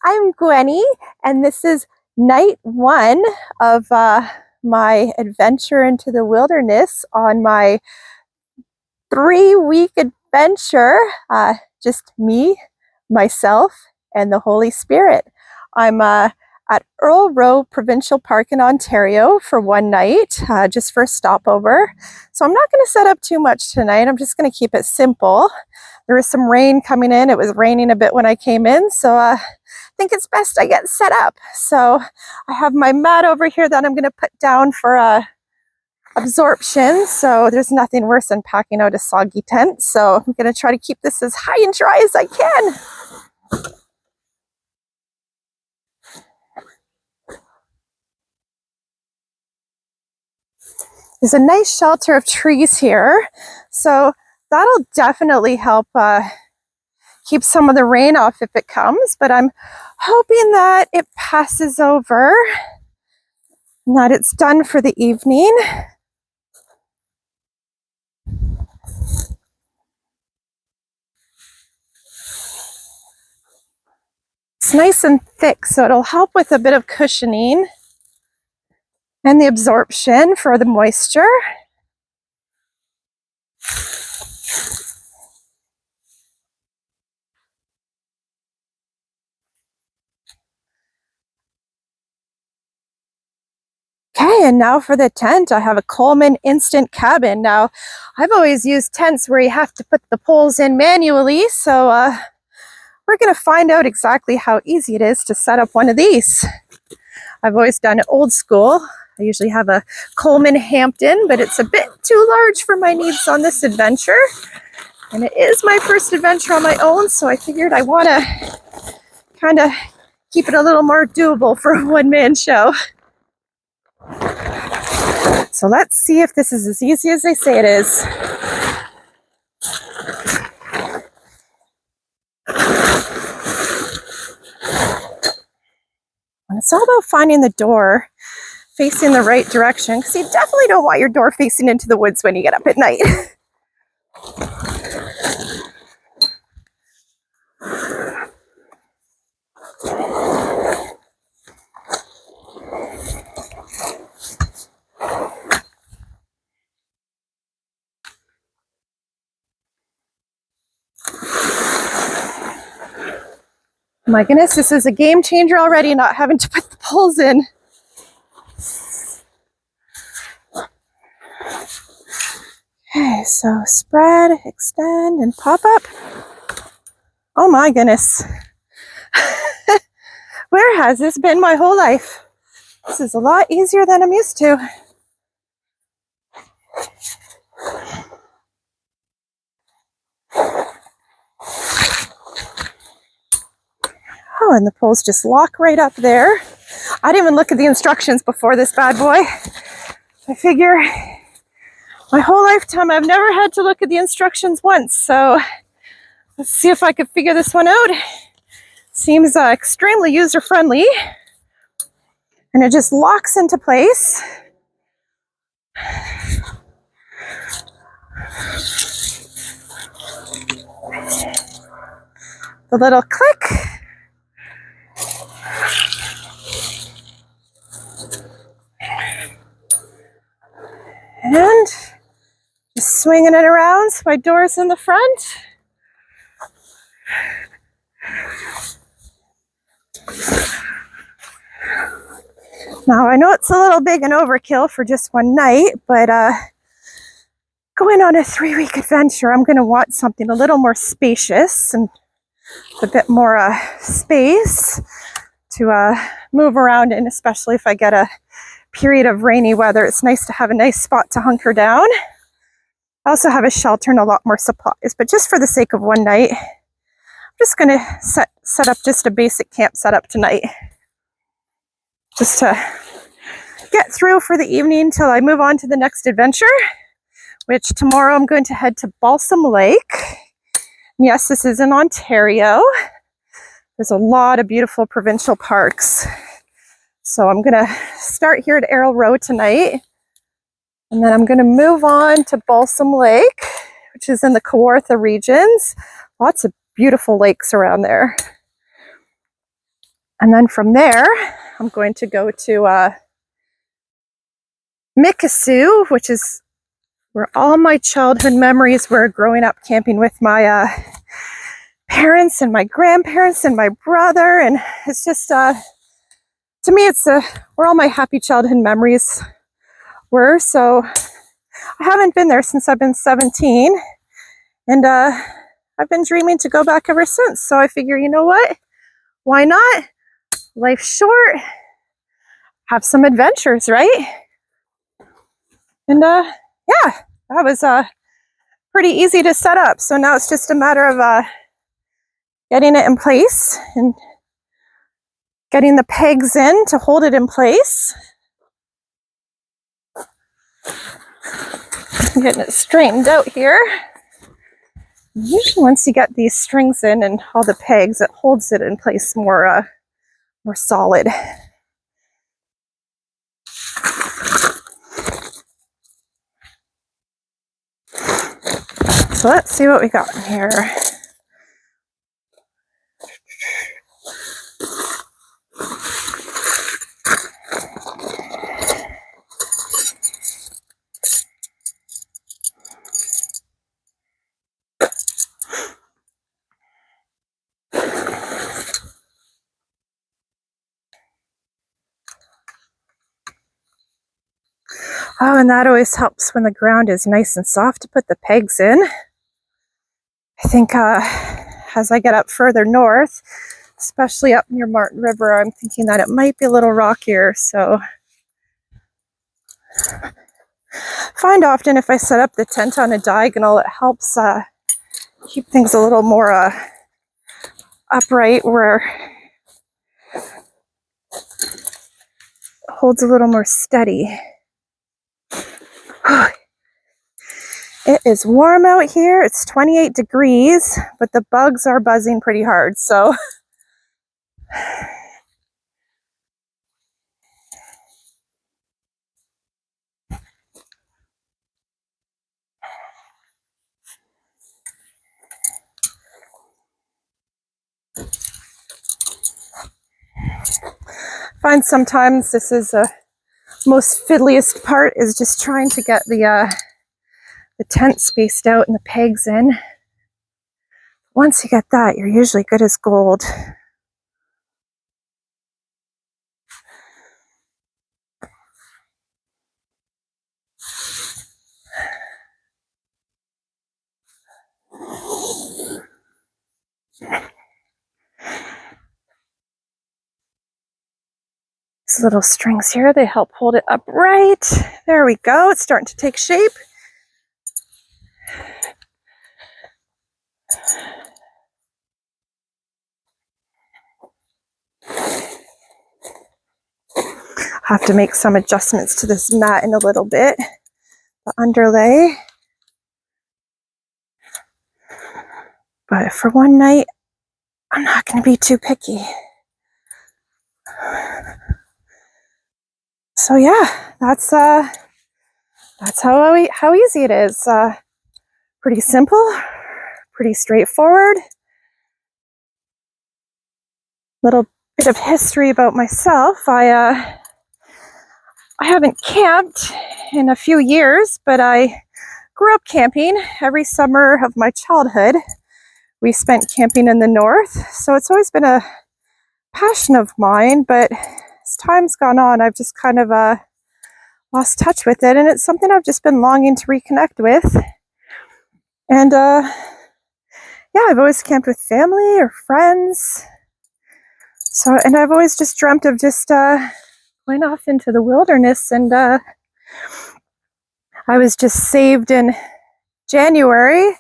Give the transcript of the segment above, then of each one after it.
I'm Gwenny, and this is night one of my adventure into the wilderness on my 3-week adventure. Just me, myself, and the Holy Spirit. I'm at Earl Rowe Provincial Park in Ontario for one night, just for a stopover. So I'm not going to set up too much tonight. I'm just going to keep it simple. There was some rain coming in. It was raining a bit when I came in, so I think it's best I get set up. So I have my mat over here that I'm going to put down for absorption. So there's nothing worse than packing out a soggy tent. So I'm going to try to keep this as high and dry as I can. There's a nice shelter of trees here, so that'll definitely help keep some of the rain off if it comes, but I'm hoping that it passes over and that it's done for the evening. It's nice and thick, so it'll help with a bit of cushioning and the absorption for the moisture. Okay, and now for the tent. I have a Coleman Instant Cabin. Now, I've always used tents where you have to put the poles in manually, so we're going to find out exactly how easy it is to set up one of these. I've always done it old school. I usually have a Coleman Hampton, but it's a bit too large for my needs on this adventure. And it is my first adventure on my own, so I figured I want to kind of keep it a little more doable for a one-man show. So let's see if this is as easy as they say it is. And it's all about finding the door facing the right direction, because you definitely don't want your door facing into the woods when you get up at night. My goodness, this is a game changer already, not having to put the poles in. Okay, so spread, extend, and pop up. Oh my goodness. Where has this been my whole life? This is a lot easier than I'm used to. Oh, and the poles just lock right up there. I didn't even look at the instructions before this bad boy. I figure my whole lifetime I've never had to look at the instructions once, so let's see if I can figure this one out. Seems extremely user-friendly, and it just locks into place. The little click. And just swinging it around so my door's in the front. Now, I know it's a little big and overkill for just one night, but going on a 3-week adventure, I'm going to want something a little more spacious and a bit more space to move around in, especially if I get a period of rainy weather. It's nice to have a nice spot to hunker down. I also have a shelter and a lot more supplies, but just for the sake of one night, I'm just going to set up just a basic camp setup tonight, just to get through for the evening till I move on to the next adventure, which tomorrow I'm going to head to Balsam Lake. And yes, this is in Ontario. There's a lot of beautiful provincial parks. So I'm going to start here at Earl Rowe tonight, and then I'm going to move on to Balsam Lake, which is in the Kawartha regions. Lots of beautiful lakes around there. And then from there, I'm going to go to Mikisew, which is where all my childhood memories were growing up camping with my parents and my grandparents and my brother. And it's just, to me, it's where all my happy childhood memories were. So I haven't been there since I've been 17. And I've been dreaming to go back ever since. So I figure, you know what? Why not? Life's short. Have some adventures, right? And yeah, that was pretty easy to set up. So now it's just a matter of getting it in place and getting the pegs in to hold it in place. I'm getting it straightened out here. Usually once you get these strings in and all the pegs, it holds it in place more solid. So let's see what we got in here. Oh, and that always helps when the ground is nice and soft to put the pegs in. I think as I get up further north, especially up near Martin River, I'm thinking that it might be a little rockier. So I find often if I set up the tent on a diagonal, it helps keep things a little more upright, where it holds a little more steady. It is warm out here. It's 28 degrees, but the bugs are buzzing pretty hard. So I find sometimes this is the most fiddliest part, is just trying to get the tent spaced out and the pegs in. Once you get that, you're usually good as gold. These little strings here, they help hold it upright. There we go. It's starting to take shape. I have to make some adjustments to this mat in a little bit. The underlay. But for one night, I'm not going to be too picky. So yeah, that's how easy it is. Pretty simple, pretty straightforward. Little bit of history about myself. I haven't camped in a few years, but I grew up camping every summer of my childhood. We spent camping in the north, so it's always been a passion of mine, but as time's gone on, I've just kind of lost touch with it, and it's something I've just been longing to reconnect with. And yeah, I've always camped with family or friends. So, and I've always just dreamt of just going off into the wilderness, and I was just saved in January.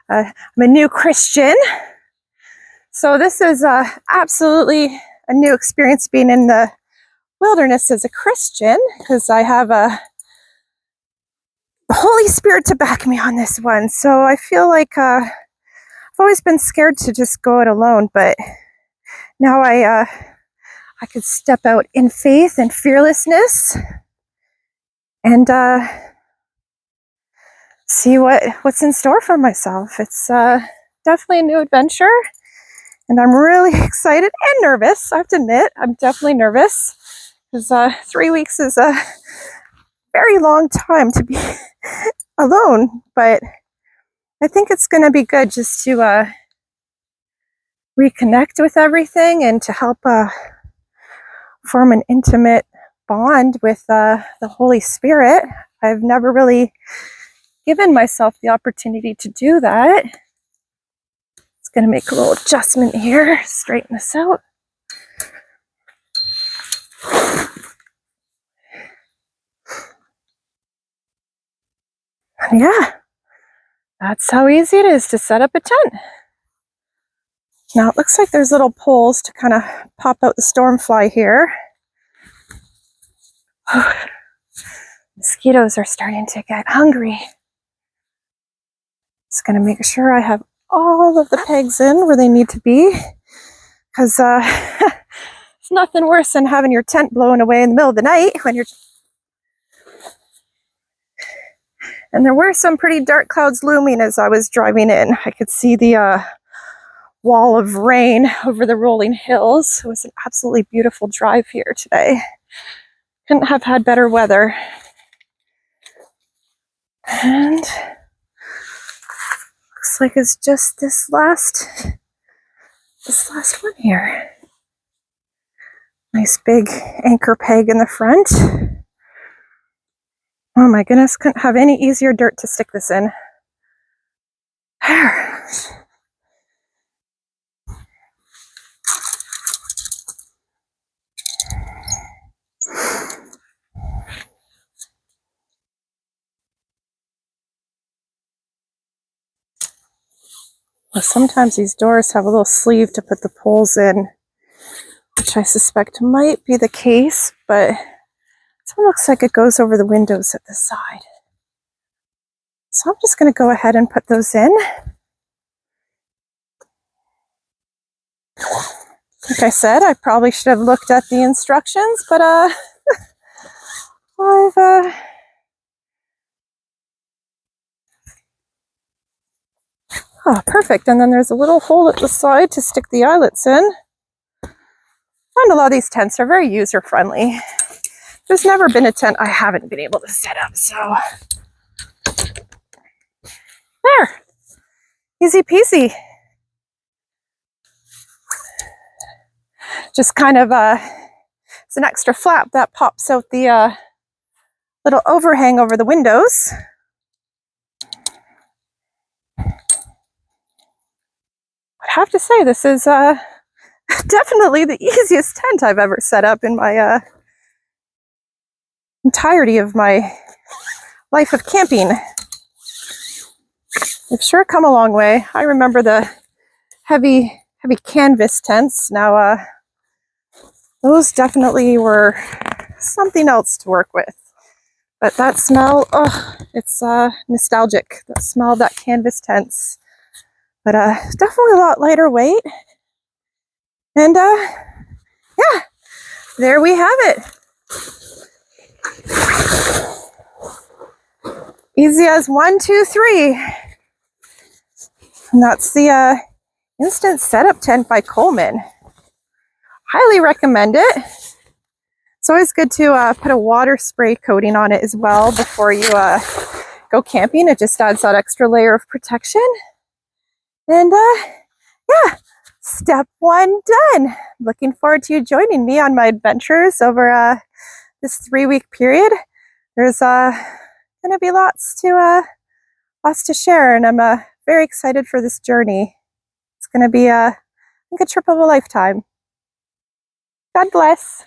I'm a new Christian. So this is absolutely a new experience being in the wilderness as a Christian, because I have the Holy Spirit to back me on this one. So I feel like I've always been scared to just go it alone, but now I could step out in faith and fearlessness and see what's in store for myself. It's definitely a new adventure, And I'm really excited and nervous. I have to admit, I'm definitely nervous because 3 weeks is a very long time to be alone. But I think it's going to be good just to reconnect with everything and to help form an intimate bond with the Holy Spirit. I've never really given myself the opportunity to do that. It's going to make a little adjustment here, straighten this out. And yeah, that's how easy it is to set up a tent. Now it looks like there's little poles to kind of pop out the stormfly here. Mosquitoes are starting to get hungry. Just going to make sure I have all of the pegs in where they need to be, because it's nothing worse than having your tent blown away in the middle of the night when you're... And there were some pretty dark clouds looming as I was driving in. I could see the wall of rain over the rolling hills. It was an absolutely beautiful drive here today. Couldn't have had better weather. And looks like it's just this last one here. Nice big anchor peg in the front. Oh my goodness, couldn't have any easier dirt to stick this in. There. Well, sometimes these doors have a little sleeve to put the poles in, which I suspect might be the case, but this one looks like it goes over the windows at the side. So I'm just going to go ahead and put those in. Like I said, I probably should have looked at the instructions, but I've oh, perfect. And then there's a little hole at the side to stick the eyelets in. And a lot of these tents are very user-friendly. There's never been a tent I haven't been able to set up, so there. Easy peasy. Just kind of it's an extra flap that pops out the little overhang over the windows. I have to say, this is definitely the easiest tent I've ever set up in my entirety of my life of camping. I've sure come a long way. I remember the heavy canvas tents. Now those definitely were something else to work with. But that smell, oh, it's nostalgic. The smell of that canvas tents. But definitely a lot lighter weight. And yeah, there we have it. Easy as 1, 2, 3. And that's the Instant Setup Tent by Coleman. Highly recommend it. It's always good to put a water spray coating on it as well before you go camping. It just adds that extra layer of protection. And yeah, step 1 done. Looking forward to you joining me on my adventures over this 3-week period. There's going to be lots to share, and I'm very excited for this journey. It's going to be I think a trip of a lifetime. God bless.